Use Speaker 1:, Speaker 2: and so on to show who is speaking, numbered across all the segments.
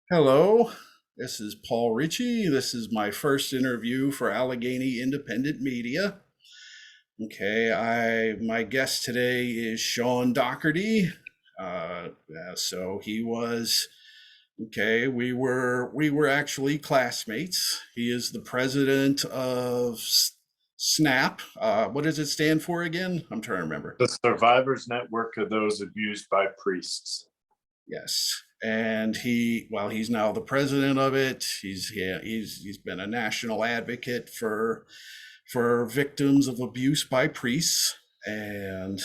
Speaker 1: Hello, this is Paul Ritchie. This is my first interview for Allegheny Independent Media. My guest today is Shaun Dougherty. So he was we were actually classmates. He is the president of SNAP. What does it stand for again? I'm trying to remember.
Speaker 2: The Survivors Network of Those Abused by Priests.
Speaker 1: Yes. And he's now the president of it. He's been a national advocate for victims of abuse by priests. And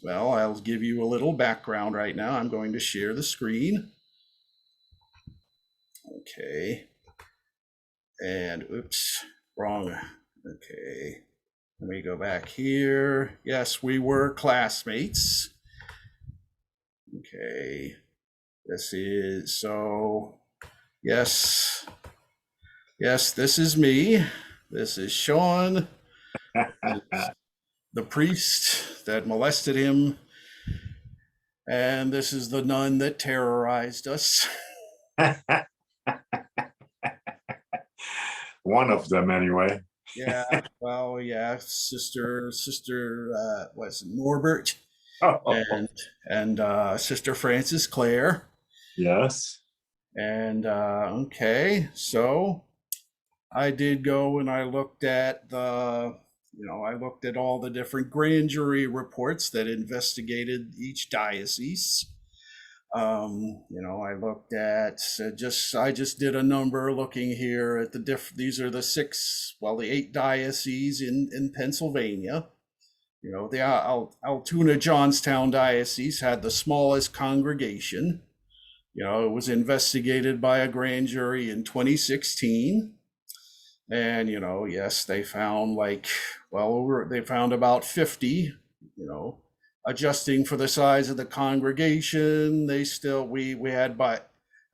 Speaker 1: I'll give you a little background right now. I'm going to share the screen. Okay. And oops, wrong. Okay. Let me go back here. Yes, we were classmates. Okay. This is me. This is Shaun, the priest that molested him. And this is the nun that terrorized us.
Speaker 2: One of them, anyway.
Speaker 1: Sister, what's it, Norbert,
Speaker 2: Oh,
Speaker 1: and Sister Frances Clare.
Speaker 2: yes.
Speaker 1: And so I did go and I looked at all the different grand jury reports that investigated each diocese. I looked at I just did a number looking here at these are the 8 dioceses in Pennsylvania. The Altoona Johnstown diocese had the smallest congregation. It was investigated by a grand jury in 2016. And, yes, they found they found about 50, adjusting for the size of the congregation. We had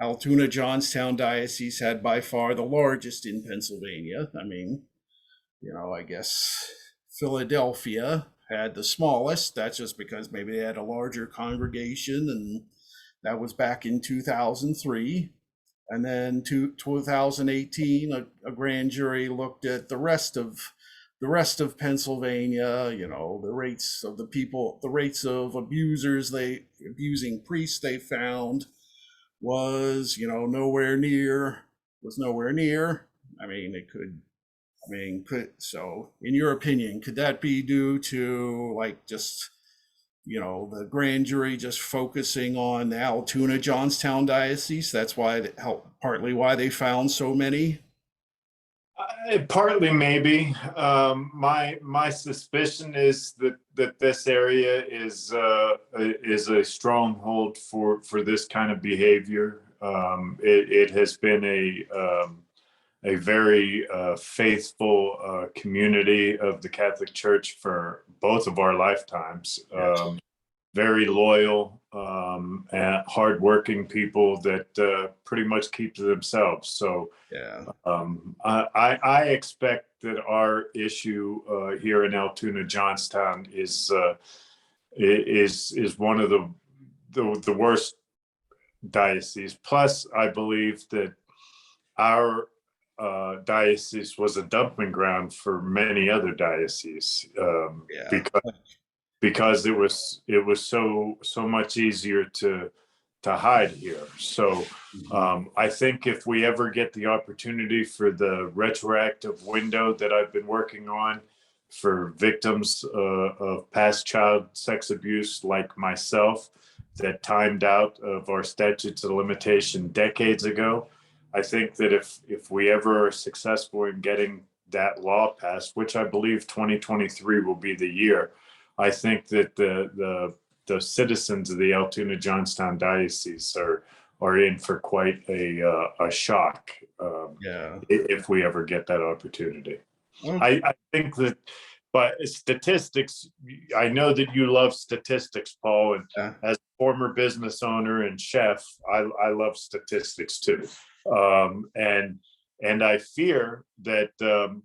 Speaker 1: Altoona Johnstown diocese had by far the largest in Pennsylvania. I mean, I guess Philadelphia had the smallest. That's just because maybe they had a larger congregation, and that was back in 2003. And then 2018, a grand jury looked at the rest of Pennsylvania. The rates of the rates of abusing priests they found was nowhere near. So in your opinion, could that be due to the grand jury just focusing on the Altoona Johnstown diocese? That's partly why they found so many.
Speaker 2: Partly, maybe. My suspicion is that this area is a stronghold for this kind of behavior. It has been a very faithful community of the Catholic Church for both of our lifetimes.
Speaker 1: Yes.
Speaker 2: Very loyal and hardworking people that pretty much keep to themselves. So
Speaker 1: Yeah.
Speaker 2: I expect that our issue here in Altoona Johnstown is one of the worst dioceses. Plus, I believe that our diocese was a dumping ground for many other dioceses
Speaker 1: Yeah.
Speaker 2: because it was so much easier to hide here. So I think if we ever get the opportunity for the retroactive window that I've been working on for victims of past child sex abuse like myself that timed out of our statutes of limitation decades ago, I think that if we ever are successful in getting that law passed, which I believe 2023 will be the year, I think that the citizens of the Altoona Johnstown diocese are in for quite a shock if we ever get that opportunity.
Speaker 1: Okay.
Speaker 2: I think that, but statistics, I know that you love statistics, Paul, and
Speaker 1: Yeah.
Speaker 2: as a former business owner and chef, I love statistics too. And I fear that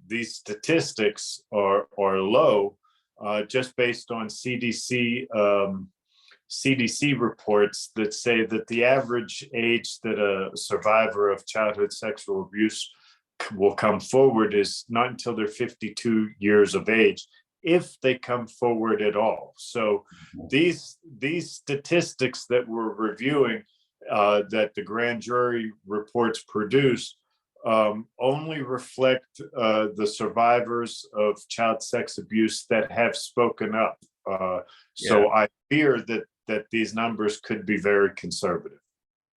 Speaker 2: these statistics are low just based on CDC CDC reports that say that the average age that a survivor of childhood sexual abuse will come forward is not until they're 52 years of age, if they come forward at all. So these statistics that we're reviewing, that the grand jury reports produce, only reflect the survivors of child sex abuse that have spoken up. So I fear that these numbers could be very conservative.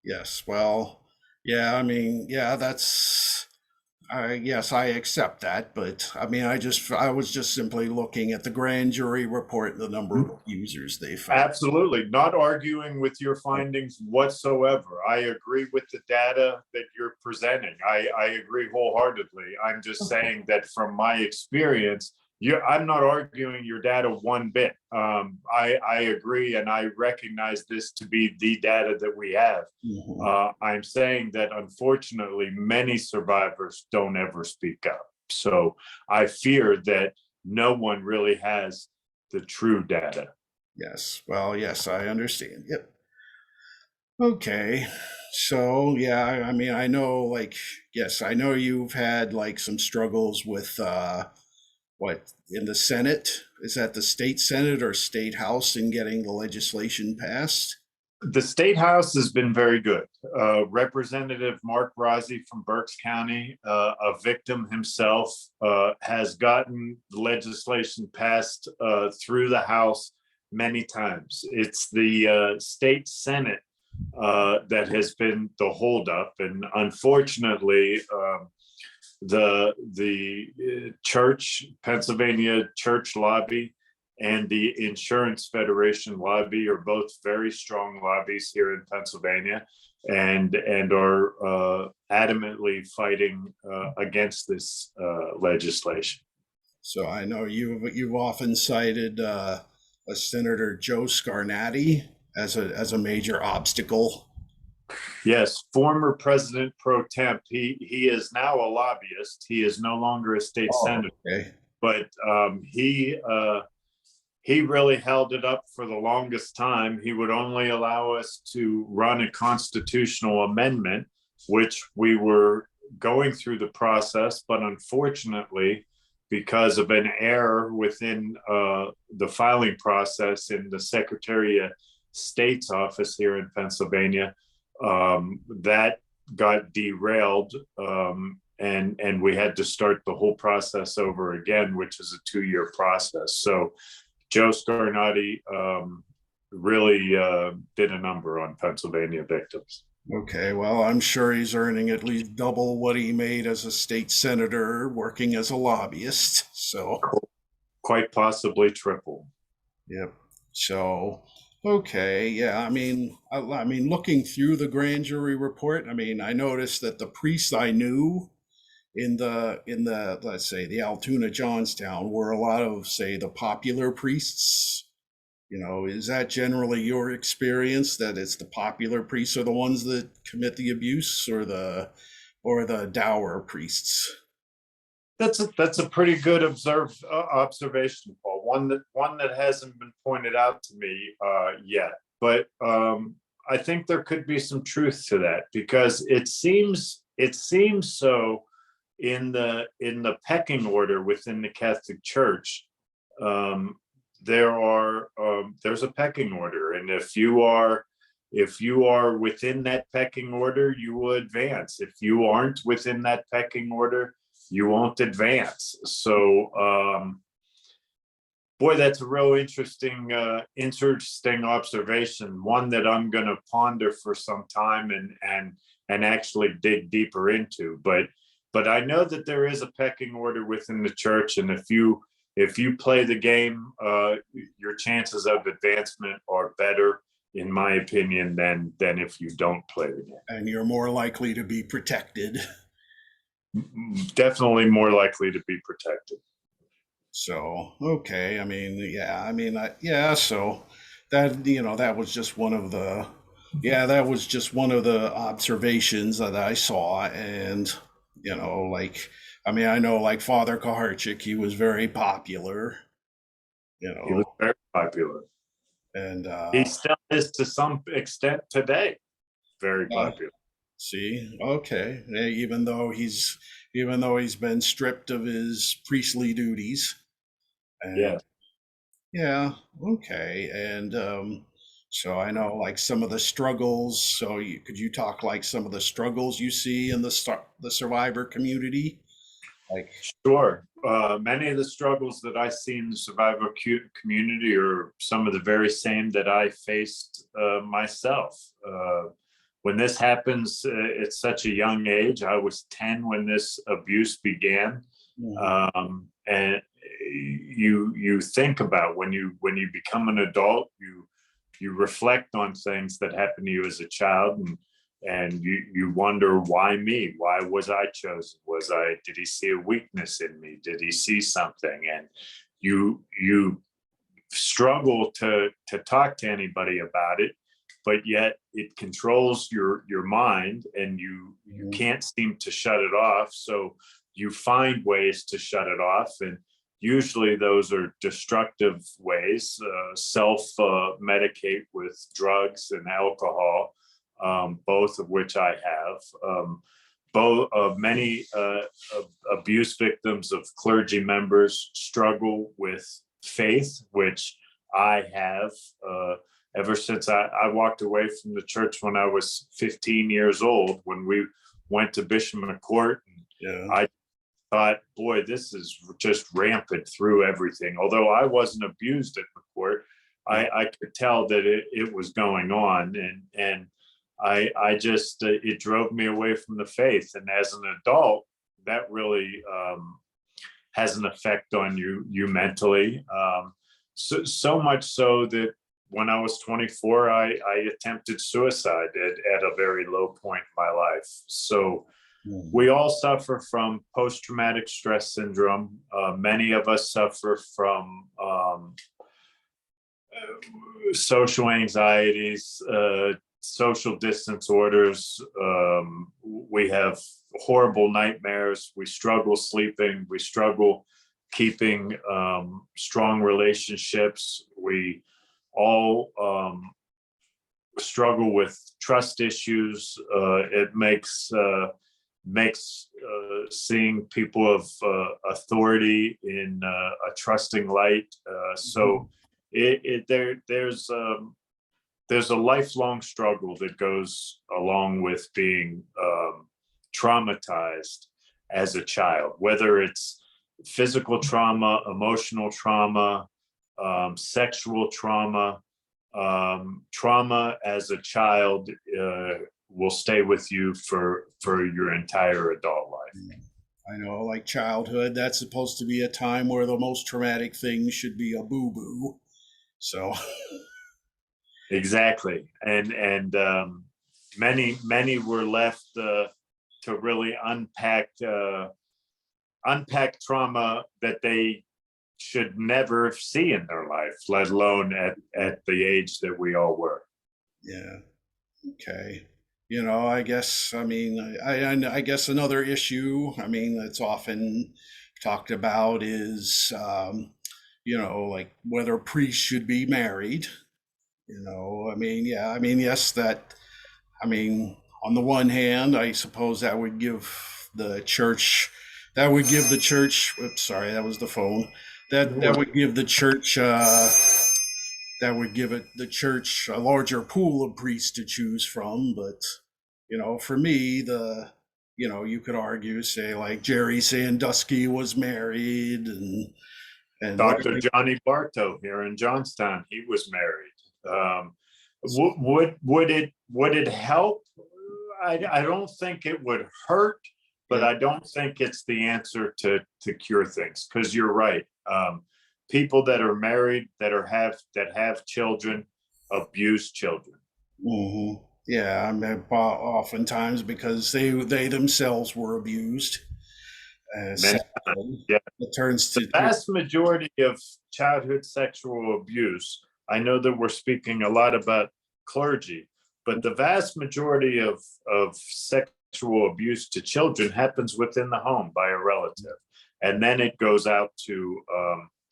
Speaker 1: Yes. Well, yeah, I mean, yeah, that's, yes, I accept that, but I mean, I was just simply looking at the grand jury report and the number of users they found.
Speaker 2: Absolutely. Not arguing with your findings whatsoever. I agree with the data that you're presenting. I agree wholeheartedly. I'm just saying that from my experience, I'm not arguing your data one bit. I agree, and I recognize this to be the data that we have. I'm saying that unfortunately, many survivors don't ever speak up. So I fear that no one really has the true data.
Speaker 1: Yes. Well, yes, I understand. Yep. Okay. So, yeah, I mean, I know, like, yes, I know you've had like some struggles with what, in the Senate? Is that the state Senate or state House in getting the legislation passed?
Speaker 2: The state House has been very good. Representative Mark Rossi from Berks County, a victim himself, has gotten the legislation passed through the House many times. It's the state Senate that has been the holdup, and unfortunately, the church, Pennsylvania church lobby, and the Insurance Federation lobby are both very strong lobbies here in Pennsylvania, and are adamantly fighting against this legislation.
Speaker 1: So I know you've often cited a Senator Joe Scarnati as a major obstacle.
Speaker 2: Yes, former President pro temp. He is now a lobbyist. He is no longer a state senator,
Speaker 1: okay.
Speaker 2: but he really held it up for the longest time. He would only allow us to run a constitutional amendment, which we were going through the process, but unfortunately, because of an error within the filing process in the Secretary of State's office here in Pennsylvania, that got derailed, and we had to start the whole process over again, which is a 2-year process. So Joe Scarnati really did a number on Pennsylvania victims.
Speaker 1: Okay, well, I'm sure he's earning at least double what he made as a state senator working as a lobbyist. So
Speaker 2: quite possibly triple.
Speaker 1: Yep. So okay, yeah. I mean, looking through the grand jury report, I mean, I noticed that the priests I knew in the let's say the Altoona Johnstown were a lot of, say, the popular priests. You know, is that generally your experience, that it's the popular priests are the ones that commit the abuse, or the dour priests?
Speaker 2: That's a pretty good observation, Paul. One that hasn't been pointed out to me yet, but I think there could be some truth to that, because it seems so in the pecking order within the Catholic Church. There's a pecking order, and if you are within that pecking order, you will advance. If you aren't within that pecking order, you won't advance. So boy, that's a real interesting observation, one that I'm going to ponder for some time and actually dig deeper into. But I know that there is a pecking order within the church, and if you play the game, your chances of advancement are better, in my opinion, than if you don't play the game.
Speaker 1: And you're more likely to be protected.
Speaker 2: Definitely more likely to be protected.
Speaker 1: So okay, so that, that was just one of the observations that I saw. And I know, like, Father Kaharchik, he was very popular.
Speaker 2: He was very popular,
Speaker 1: and
Speaker 2: he still is to some extent today very popular.
Speaker 1: See, okay. Even though he's been stripped of his priestly duties,
Speaker 2: Yeah.
Speaker 1: and yeah, okay. And so I know like some of the struggles. So could you talk like some of the struggles you see in the survivor community? Like,
Speaker 2: Sure. Many of the struggles that I see in the survivor community are some of the very same that I faced myself. When this happens at such a young age, I was 10 when this abuse began. And you think about when you become an adult, you reflect on things that happened to you as a child, and you wonder, why me? Why was I chosen? Did he see a weakness in me? Did he see something? And you struggle to talk to anybody about it, but yet it controls your mind, and you can't seem to shut it off. So you find ways to shut it off, and usually those are destructive ways. Self-medicate with drugs and alcohol, both of which I have. Many abuse victims of clergy members struggle with faith, which I have. Ever since I walked away from the church when I was 15 years old, when we went to Bishop McCourt, I thought, boy, this is just rampant through everything. Although I wasn't abused at McCourt, I could tell that it was going on, and I just it drove me away from the faith. And as an adult, that really has an effect on you mentally. So much so that when I was 24, I attempted suicide at a very low point in my life. So we all suffer from post-traumatic stress syndrome. Many of us suffer from social anxieties, social distance orders. We have horrible nightmares. We struggle sleeping. We struggle keeping strong relationships. We all struggle with trust issues. It makes seeing people of authority in a trusting light. So there's a lifelong struggle that goes along with being traumatized as a child, whether it's physical trauma, emotional trauma, sexual trauma. Trauma as a child will stay with you for your entire adult life.
Speaker 1: I know, like childhood, that's supposed to be a time where the most traumatic thing should be a boo-boo. So
Speaker 2: exactly, and many were left to really unpack trauma that they should never see in their life, let alone at the age that we all were.
Speaker 1: Yeah. Okay. I guess, I guess another issue, that's often talked about is, like whether priests should be married. Yes, on the one hand, I suppose that would give the church, oops, sorry, that was the phone. That would give the church, the church a larger pool of priests to choose from. But for me, you could argue, say like Jerry Sandusky was married, and
Speaker 2: Dr. Johnny Bartow here in Johnstown, he was married. Would it help? I don't think it would hurt, but I don't think it's the answer to cure things, because you're right. People that are married, that have children, abuse children.
Speaker 1: Mm-hmm. Yeah, oftentimes because they themselves were abused.
Speaker 2: Many times, yeah.
Speaker 1: It turns to
Speaker 2: the vast majority of childhood sexual abuse. I know that we're speaking a lot about clergy, but the vast majority of sexual abuse to children happens within the home by a relative, and then it goes out to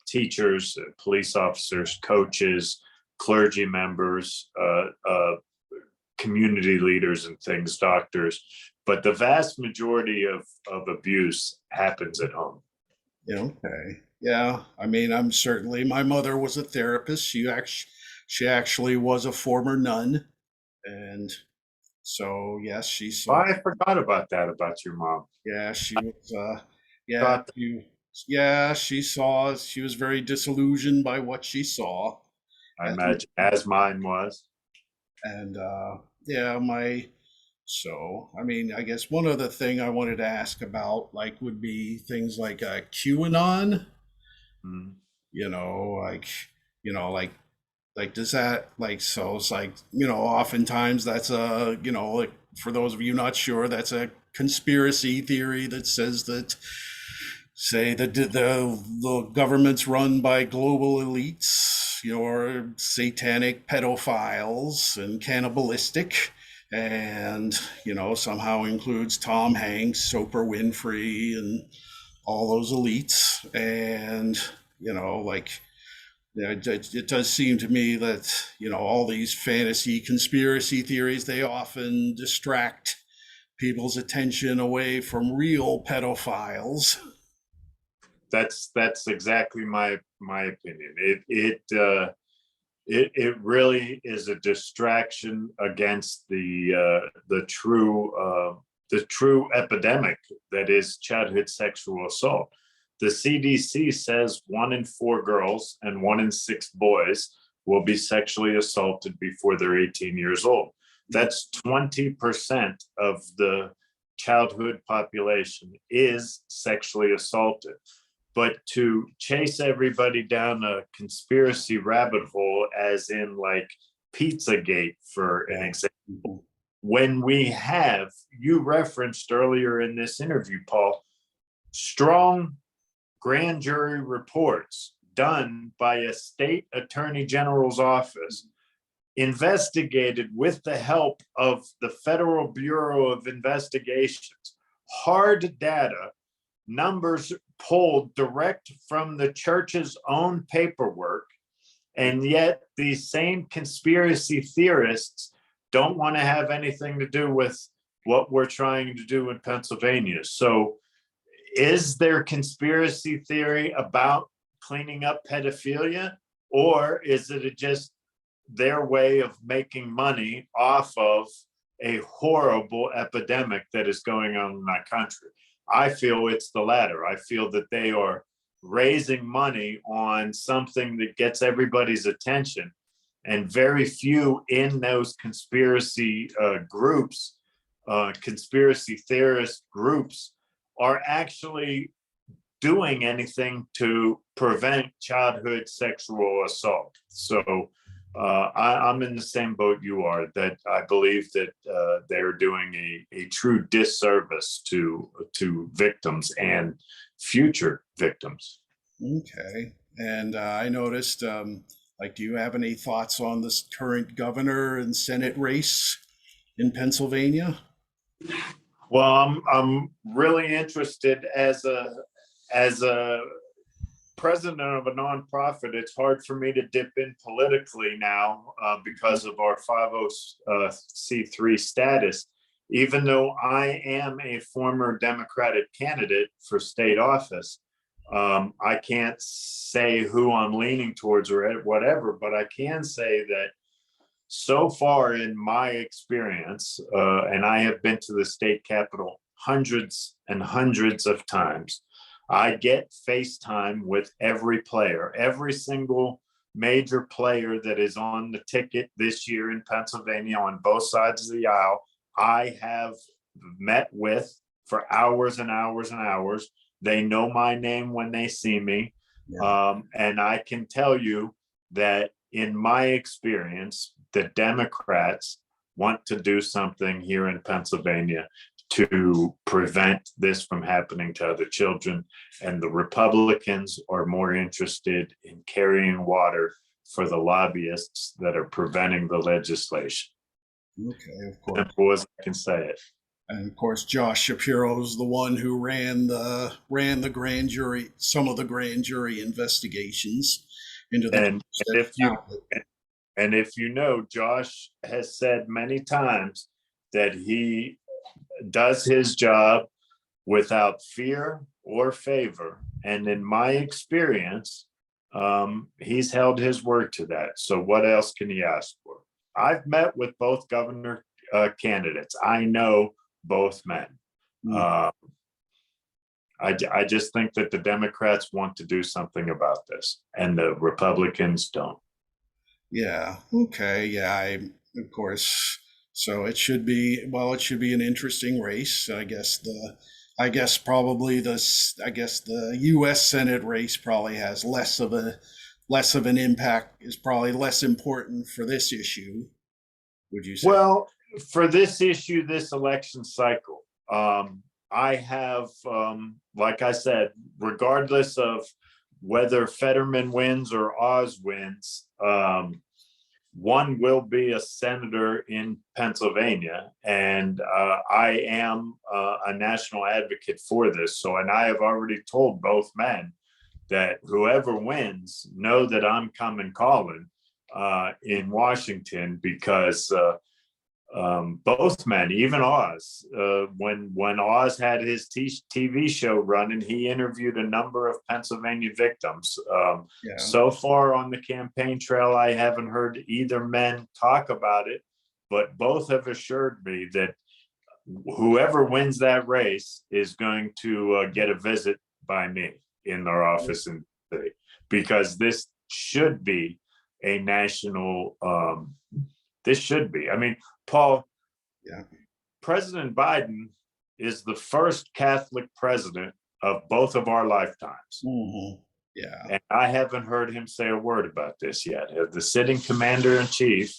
Speaker 2: teachers, police officers, coaches, clergy members, community leaders and things, doctors, but the vast majority of abuse happens at home.
Speaker 1: Yeah, okay. Yeah, I mean, my mother was a therapist. She actually was a former nun, and so yes, she
Speaker 2: Oh,
Speaker 1: saw.
Speaker 2: I forgot about that about your mom.
Speaker 1: Yeah, she was. Yeah,
Speaker 2: Thought
Speaker 1: she saw. She was very disillusioned by what she saw,
Speaker 2: I
Speaker 1: as
Speaker 2: imagine as mine was.
Speaker 1: and yeah, my. So, I mean, I guess one other thing I wanted to ask about, like, would be things like QAnon.
Speaker 2: Mm.
Speaker 1: You know, like, does that, like, so it's like, oftentimes that's like, for those of you not sure, that's a conspiracy theory that says that, say that the government's run by global elites, or satanic pedophiles and cannibalistic, and somehow includes Tom Hanks, Oprah Winfrey, and all those elites. And like, it does seem to me that all these fantasy conspiracy theories, they often distract people's attention away from real pedophiles.
Speaker 2: That's exactly my opinion. It really is a distraction against the true epidemic that is childhood sexual assault. The CDC says 1 in 4 girls and 1 in 6 boys will be sexually assaulted before they're 18 years old. That's 20% of the childhood population is sexually assaulted. But to chase everybody down a conspiracy rabbit hole, as in like Pizzagate, for an example, when you referenced earlier in this interview, Paul, strong grand jury reports done by a state attorney general's office, investigated with the help of the Federal Bureau of Investigations, hard data, numbers pulled direct from the church's own paperwork, and yet these same conspiracy theorists don't want to have anything to do with what we're trying to do in Pennsylvania. So is there conspiracy theory about cleaning up pedophilia, or is it just their way of making money off of a horrible epidemic that is going on in our country? I feel it's the latter. I feel that they are raising money on something that gets everybody's attention, and very few in those conspiracy groups, conspiracy theorist groups, are actually doing anything to prevent childhood sexual assault. So I'm in the same boat you are, that I believe that they're doing a true disservice to victims and future victims.
Speaker 1: Okay. And I noticed, like, do you have any thoughts on this current governor and Senate race in Pennsylvania?
Speaker 2: Well, I'm really interested as a president of a nonprofit. It's hard for me to dip in politically now because of our 50C3 status. Even though I am a former Democratic candidate for state office, I can't say who I'm leaning towards or whatever, but I can say that so far in my experience, and I have been to the state capitol hundreds and hundreds of times, I get FaceTime with every player, every single major player that is on the ticket this year in Pennsylvania on both sides of the aisle. I have met with for hours and hours and hours. They know my name when they see me. Yeah. And I can tell you that in my experience, the Democrats want to do something here in Pennsylvania to prevent this from happening to other children. And the Republicans are more interested in carrying water for the lobbyists that are preventing the legislation.
Speaker 1: Okay, of course.
Speaker 2: Simple as I can say it.
Speaker 1: And of course, Josh Shapiro is the one who ran the grand jury, some of the grand jury investigations into the.
Speaker 2: And if you And if you know, Josh has said many times that he does his job without fear or favor. And in my experience, he's held his word to that. So what else can he ask for? I've met with both governor candidates. I know both men. I just think that the Democrats want to do something about this and the Republicans don't.
Speaker 1: Yeah. Okay. Yeah. Of course. So it should be, well, it should be an interesting race. I guess the U.S. Senate race probably has less of an impact, is probably less important for this issue. Would you say?
Speaker 2: Well, for this issue, this election cycle, I have, like I said, regardless of whether Fetterman wins or Oz wins, one will be a senator in Pennsylvania, and I am a national advocate for this. So, and I have already told both men that whoever wins, know that I'm coming calling in Washington, because both men, even Oz, when Oz had his TV show running, he interviewed a number of Pennsylvania victims.
Speaker 1: Yeah.
Speaker 2: So far on the campaign trail, I haven't heard either men talk about it, but both have assured me that whoever wins that race is going to get a visit by me in their office in the city, because this should be a national. This should be. I mean, Paul,
Speaker 1: Yeah.
Speaker 2: President Biden is the first Catholic president of both of our lifetimes.
Speaker 1: Mm-hmm. Yeah.
Speaker 2: And I haven't heard him say a word about this yet. The sitting commander in chief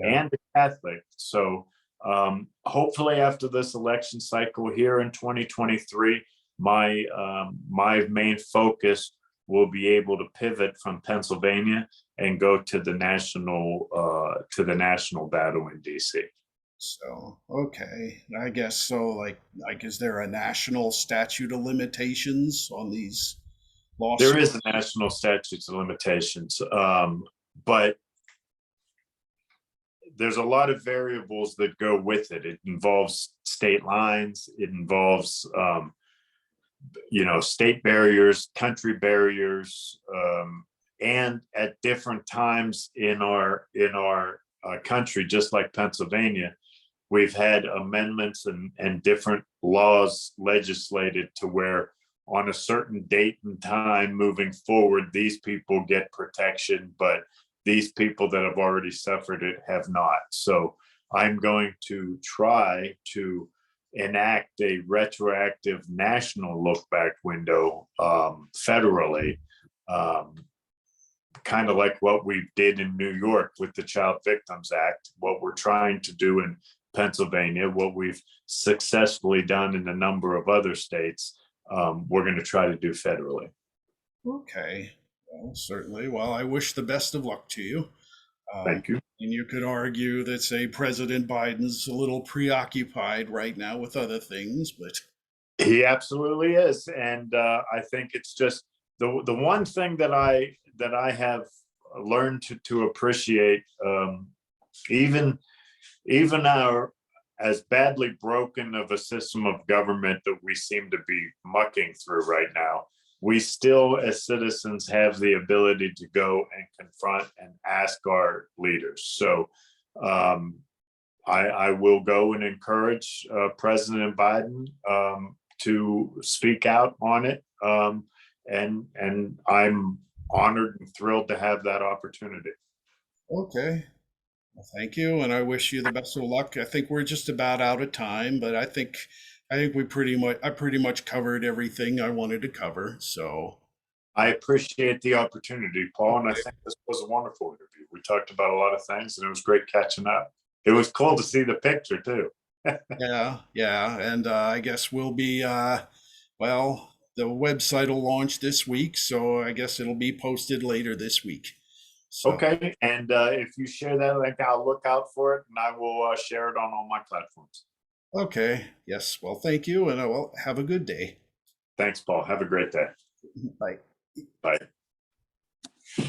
Speaker 2: and a Catholic. So hopefully after this election cycle here in 2023, my main focus will be able to pivot from Pennsylvania and go to the national battle in DC.
Speaker 1: So, okay, I guess so. Like, is there a national statute of limitations on these lawsuits?
Speaker 2: There is a national statute of limitations, but there's a lot of variables that go with it. It involves state lines. It involves, state barriers, country barriers, and at different times in our country, just like Pennsylvania, we've had amendments and different laws legislated to where on a certain date and time moving forward, these people get protection, but these people that have already suffered it have not. So I'm going to try to enact a retroactive national look back window federally, kind of like what we did in New York with the Child Victims Act, what we're trying to do in Pennsylvania, what we've successfully done in a number of other states, we're going to try to do federally.
Speaker 1: Okay, well, certainly. Well, I wish the best of luck to you.
Speaker 2: Thank you.
Speaker 1: And you could argue that, say, President Biden's a little preoccupied right now with other things, but
Speaker 2: he absolutely is. And I think it's just the one thing that I have learned to appreciate, even our as badly broken of a system of government that we seem to be mucking through right now, we still as citizens have the ability to go and confront and ask our leaders. So I will go and encourage President Biden to speak out on it. And I'm honored and thrilled to have that opportunity.
Speaker 1: okay. Well, thank you, and I wish you the best of luck. I think we're just about out of time, but I think I pretty much covered everything I wanted to cover. So
Speaker 2: I appreciate the opportunity, Paul, and I think this was a wonderful interview. We talked about a lot of things, and it was great catching up. It was cool to see the picture too.
Speaker 1: yeah, and I guess we'll be well, the website will launch this week, so I guess it'll be posted later this week. So,
Speaker 2: okay, and if you share that link, I'll look out for it, and I will share it on all my platforms.
Speaker 1: okay, yes, well, thank you, and I will have a good day.
Speaker 2: Thanks, Paul. Have a great day.
Speaker 1: Bye.
Speaker 2: Bye.